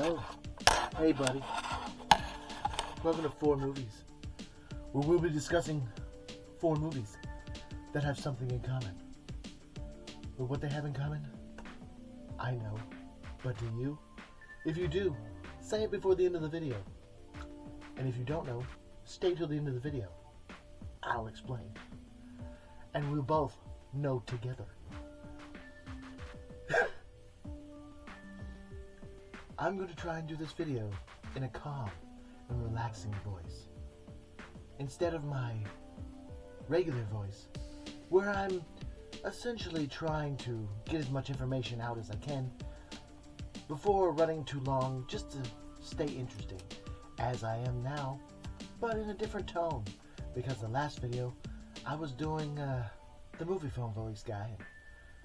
Oh, hey buddy. Welcome to 4 Movies, where we'll be discussing 4 movies that have something in common. But what they have in common, I know. But do you? If you do, say it before the end of the video. And if you don't know, stay till the end of the video. I'll explain. And we'll both know together. I'm going to try and do this video in a calm and relaxing voice, instead of my regular voice, where I'm essentially trying to get as much information out as I can before running too long, just to stay interesting, as I am now, but in a different tone, because the last video I was doing the movie phone voice guy, and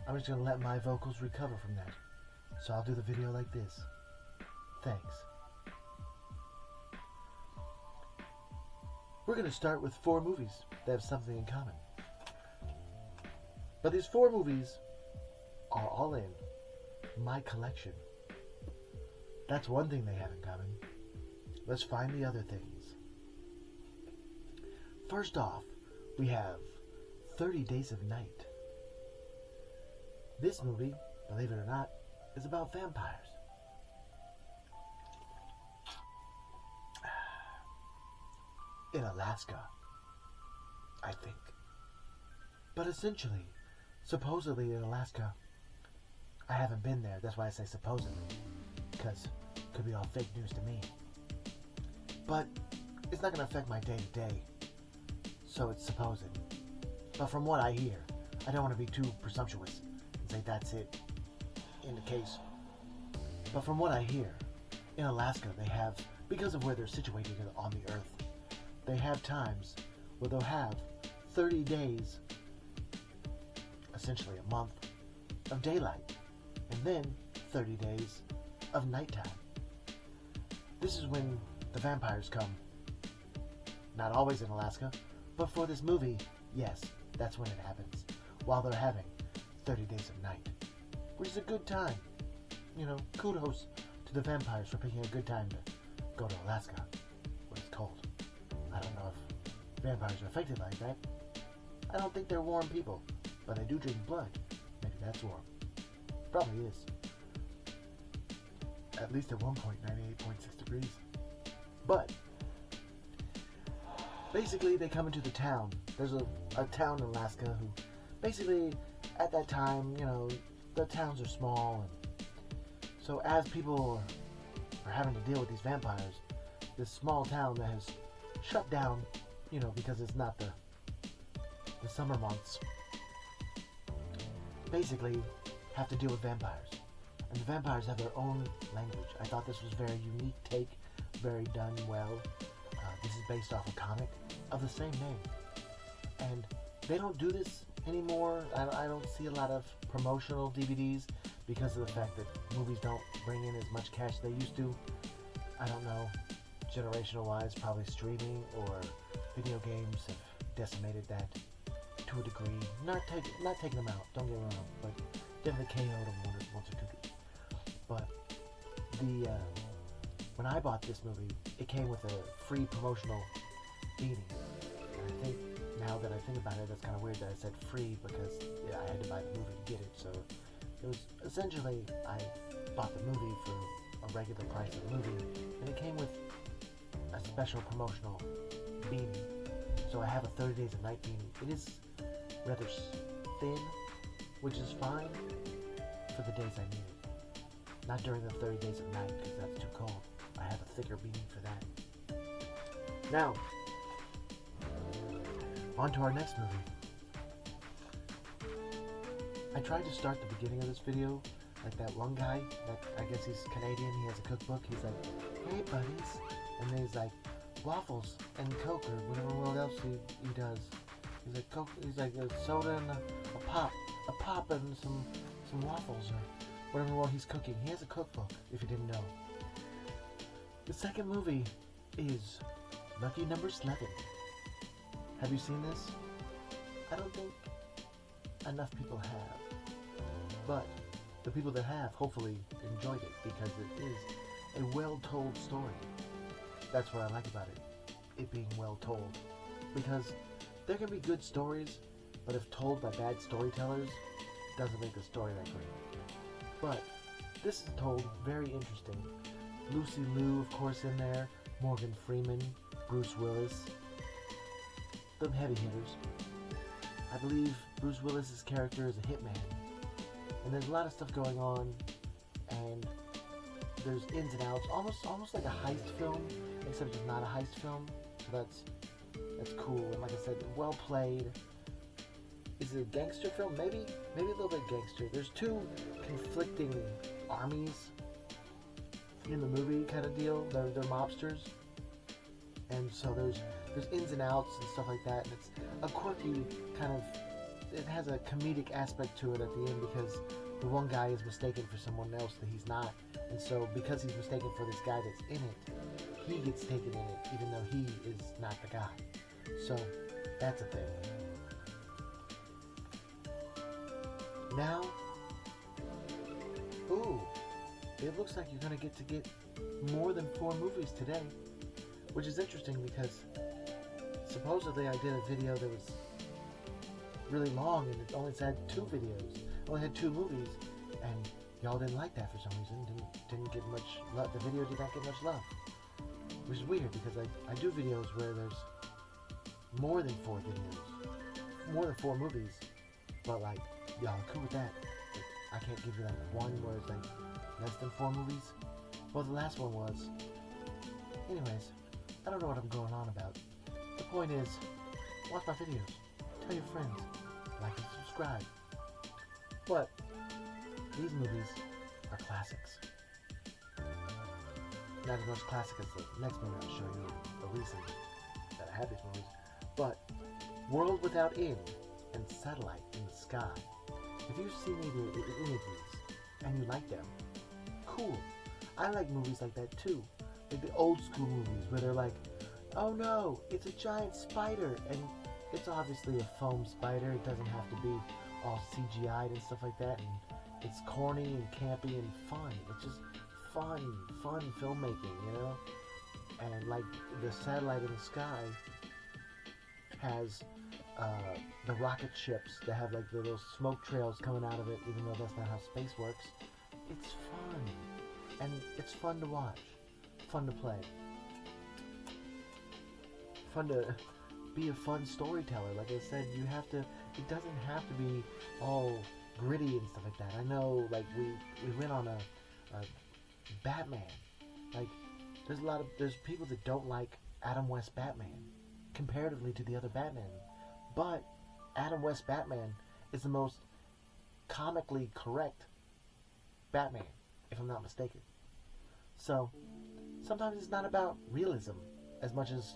I'm just going to let my vocals recover from that. So I'll do the video like this. Thanks. We're going to start with 4 movies that have something in common. But these 4 movies are all in my collection. That's one thing they have in common. Let's find the other things. First off, we have 30 Days of Night. This movie, believe it or not, is about vampires. In Alaska, I think. But essentially, supposedly in Alaska, I haven't been there, that's why I say supposedly, because it could be all fake news to me. But it's not going to affect my day-to-day, so it's supposed. But from what I hear, I don't want to be too presumptuous and say that's it in the case. But from what I hear, in Alaska they have, because of where they're situated on the earth, they have times where they'll have 30 days, essentially a month, of daylight, and then 30 days of nighttime. This is when the vampires come. Not always in Alaska, but for this movie, yes, that's when it happens, while they're having 30 days of night, which is a good time. You know, kudos to the vampires for picking a good time to go to Alaska, when it's cold. I don't know if vampires are affected like that. I don't think they're warm people, but they do drink blood. Maybe that's warm. Probably is. At least at one point, 98.6 degrees. But basically, they come into the town. There's a town in Alaska who, basically, at that time, you know, the towns are small, and so as people are having to deal with these vampires, this small town that has shut down, you know, because it's not the summer months, basically have to deal with vampires. And the vampires have their own language. I thought this was a very unique take, very done well. This is based off a comic of the same name. And they don't do this anymore. I don't see a lot of promotional DVDs because of the fact that movies don't bring in as much cash as they used to. I don't know. Generational wise, probably streaming or video games have decimated that to a degree. Not taking them out, don't get me wrong, but definitely KO'd them once or two. But when I bought this movie, it came with a free promotional beanie. And I think now that I think about it, that's kind of weird that I said free because I had to buy the movie to get it. So it was essentially I bought the movie for a regular price of the movie, and it came with a special promotional beanie. So I have a 30 Days of Night beanie. It is rather thin, which is fine for the days I need it. Not during the 30 Days of Night, because that's too cold. I have a thicker beanie for that. Now, on to our next movie. I tried to start the beginning of this video like that one guy, that I guess he's Canadian, he has a cookbook, he's like, hey buddies, and then he's like, waffles and Coke or whatever else he does. He's like, Coke, he's like a soda and a pop and some waffles or whatever he's cooking. He has a cookbook, if you didn't know. The second movie is Lucky Number 11. Have you seen this? I don't think enough people have, but the people that have hopefully enjoyed it because it is a well-told story. That's what I like about it being well-told. Because there can be good stories, but if told by bad storytellers, it doesn't make the story that great. But this is told very interesting. Lucy Liu, of course, in there. Morgan Freeman, Bruce Willis. The heavy hitters. I believe Bruce Willis's character is a hitman. And there's a lot of stuff going on, and there's ins and outs, almost like a heist film, except it's not a heist film. So that's cool. And like I said, well played. Is it a gangster film? Maybe a little bit gangster. There's two conflicting armies in the movie, kind of deal. They're mobsters, and so there's ins and outs and stuff like that. And it's a quirky kind of. It has a comedic aspect to it at the end because the one guy is mistaken for someone else that he's not, and so because he's mistaken for this guy that's in it, he gets taken in it even though he is not the guy. So that's a thing. Now, ooh, it looks like you're gonna get more than 4 movies today, which is interesting because supposedly I did a video that was really long and it only had 2 videos. It only had 2 movies, and y'all didn't like that for some reason. Didn't get much love. The video did not get much love, which is weird because I do videos where there's more than 4 videos, more than 4 movies, but like y'all are cool with that. But I can't give you like one where it's like less than 4 movies. Well, the last one was. Anyways, I don't know what I'm going on about. The point is, watch my videos. Tell your friends. Like and subscribe. But these movies are classics. Not as much classic as the next movie I'll show you, the reason that I have these movies. But World Without End and Satellite in the Sky. If you've seen any of these and you like them, cool. I like movies like that too. Like the old school movies where they're like, oh no, it's a giant spider, and it's obviously a foam spider. It doesn't have to be all CGI'd and stuff like that, and it's corny and campy and fun. It's just fun filmmaking, you know? And like the Satellite in the Sky has the rocket ships that have like the little smoke trails coming out of it, even though that's not how space works. It's fun, and it's fun to watch, fun to play, fun to be a fun storyteller. Like I said, it doesn't have to be all gritty and stuff like that. I know, like, we went on a Batman. Like, there's people that don't like Adam West Batman comparatively to the other Batman. But Adam West Batman is the most comically correct Batman, if I'm not mistaken. So, sometimes it's not about realism as much as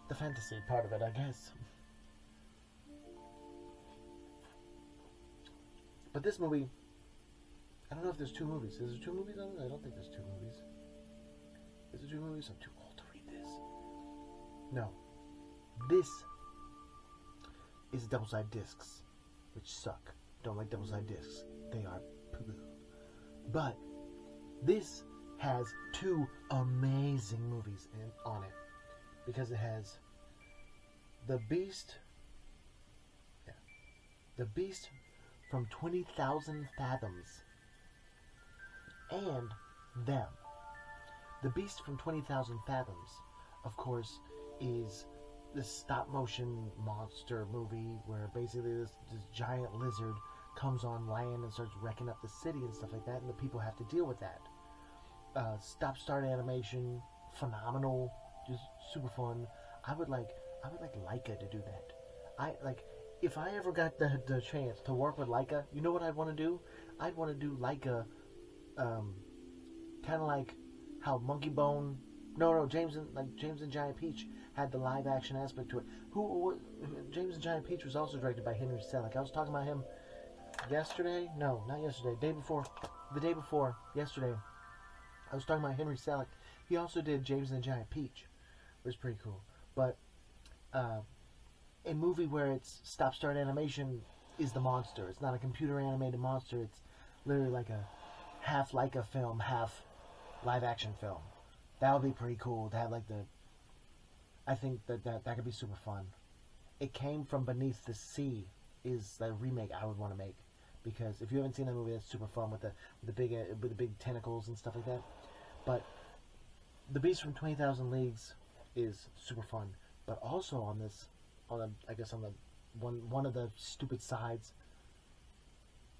the fantasy part of it, I guess. But this movie, I don't know if there's 2 movies. Is there 2 movies on it? I don't think there's 2 movies. Is there 2 movies? I'm too old to read this. No. This is double-sided discs, which suck. Don't like double-sided discs. They are poo-poo. But this has 2 amazing movies on it. Because it has The Beast from 20,000 Fathoms and Them. The Beast from 20,000 Fathoms, of course, is this stop-motion monster movie where basically this giant lizard comes on land and starts wrecking up the city and stuff like that, and the people have to deal with that. Stop-start animation, phenomenal, just super fun. I would like Laika to do that. If I ever got the chance to work with Laika, you know what I'd want to do? I'd want to do Laika, kind of like how Monkey Bone, James and Giant Peach had the live action aspect to it. James and Giant Peach was also directed by Henry Selick. I was talking about him yesterday. No, not yesterday. The day before yesterday. I was talking about Henry Selick. He also did James and the Giant Peach. It was pretty cool. But a movie where it's stop-start animation is the monster. It's not a computer-animated monster. It's literally like a half Laika film, half live action film. That would be pretty cool to have like the. I think that could be super fun. It Came from Beneath the Sea is the remake I would want to make, because if you haven't seen that movie, that's super fun with the big tentacles and stuff like that. But The Beast from 20,000 Leagues is super fun. But also on the one of the stupid sides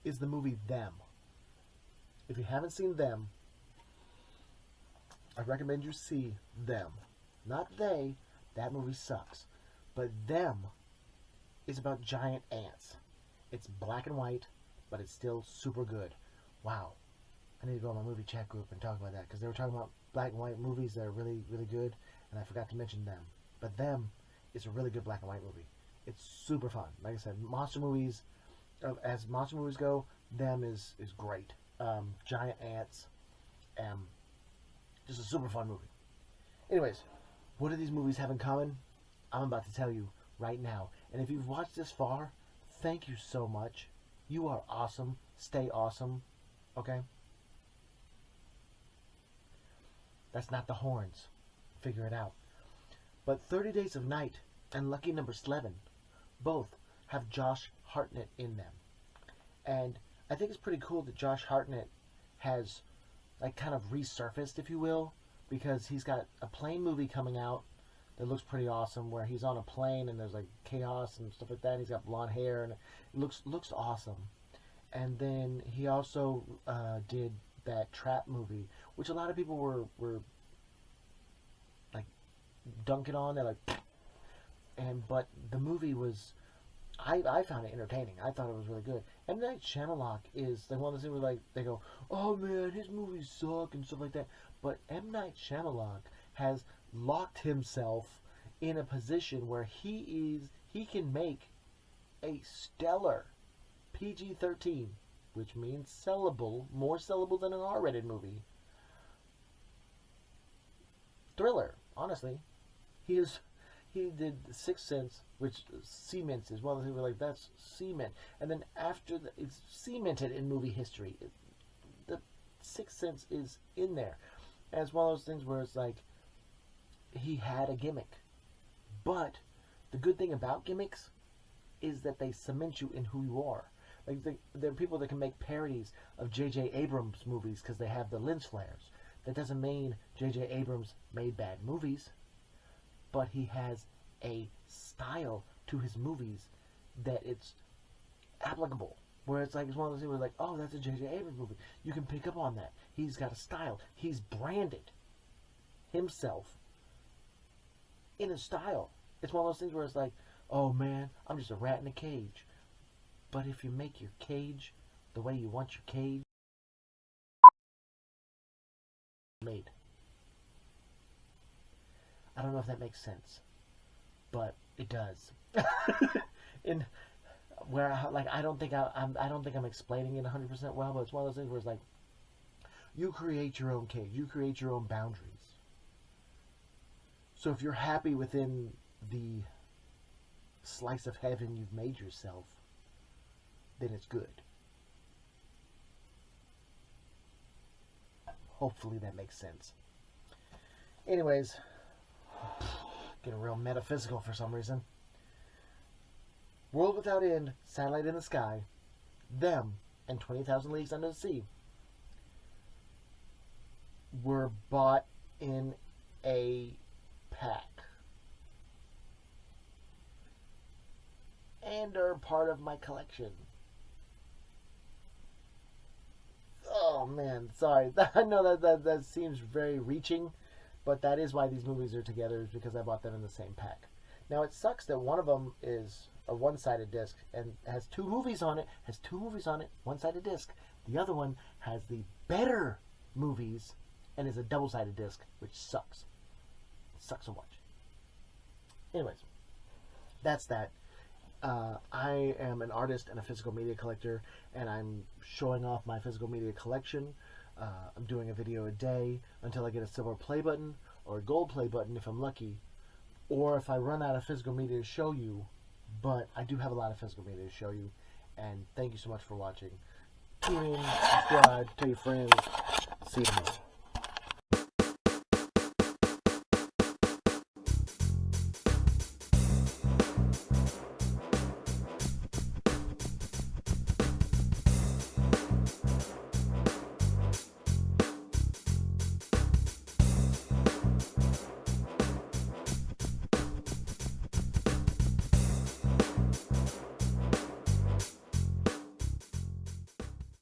is the movie Them. If you haven't seen Them, I recommend you see Them. Not They. That movie sucks. But Them is about giant ants. It's black and white, but it's still super good. Wow. I need to go on my movie chat group and talk about that, because they were talking about black and white movies that are really, really good, and I forgot to mention Them. But Them is a really good black and white movie. It's super fun. Like I said, monster movies, as monster movies go, Them is great. Giant ants, just a super fun movie. Anyways, what do these movies have in common? I'm about to tell you right now. And if you've watched this far, thank you so much. You are awesome. Stay awesome. Okay? That's not the horns. Figure it out. But 30 Days of Night and Lucky Number 11 both have Josh Hartnett in them. And I think it's pretty cool that Josh Hartnett has like kind of resurfaced, if you will, because he's got a plane movie coming out that looks pretty awesome, where he's on a plane and there's like chaos and stuff like that. He's got blonde hair and it looks awesome. And then he also did that Trap movie, which a lot of people were like dunking on. They're like, but the movie was, I found it entertaining. I thought it was really good. M. Night Shyamalan is like one of those things where like they go, oh man, his movies suck and stuff like that. But M. Night Shyamalan has locked himself in a position where he can make a stellar PG-13, which means sellable, more sellable than an R-rated movie, thriller. Honestly, he did Sixth Sense, which cements is one of the things where like that's cement, and then after it's cemented in movie history. The Sixth Sense is in there, and it's one of those things where it's like he had a gimmick, but the good thing about gimmicks is that they cement you in who you are. Like there are people that can make parodies of J.J. Abrams movies because they have the lens flares. That doesn't mean J.J. Abrams made bad movies, but he has a style to his movies that it's applicable. Where it's like, it's one of those things where like, oh, that's a J.J. Abrams movie. You can pick up on that. He's got a style. He's branded himself in a style. It's one of those things where it's like, oh man, I'm just a rat in a cage. But if you make your cage the way you want your cage made. I don't know if that makes sense, but it does. In where I don't think I'm explaining it 100% well, but it's one of those things where it's like you create your own cage, you create your own boundaries. So if you're happy within the slice of heaven you've made yourself, then it's good. Hopefully that makes sense. Anyways, getting real metaphysical for some reason. World Without End, Satellite in the Sky, Them, and 20,000 Leagues Under the Sea were bought in a pack and are part of my collection. Oh man, sorry. I know that seems very reaching, but that is why these movies are together, is because I bought them in the same pack. Now it sucks that one of them is a one-sided disc and has two movies on it, one-sided disc. The other one has the better movies and is a double-sided disc, which sucks. It sucks so much. Anyways, that's that. I am an artist and a physical media collector, and I'm showing off my physical media collection. I'm doing a video a day until I get a silver play button or a gold play button if I'm lucky, or if I run out of physical media to show you. But I do have a lot of physical media to show you, and thank you so much for watching. Tune in, subscribe, tell your friends. See you tomorrow.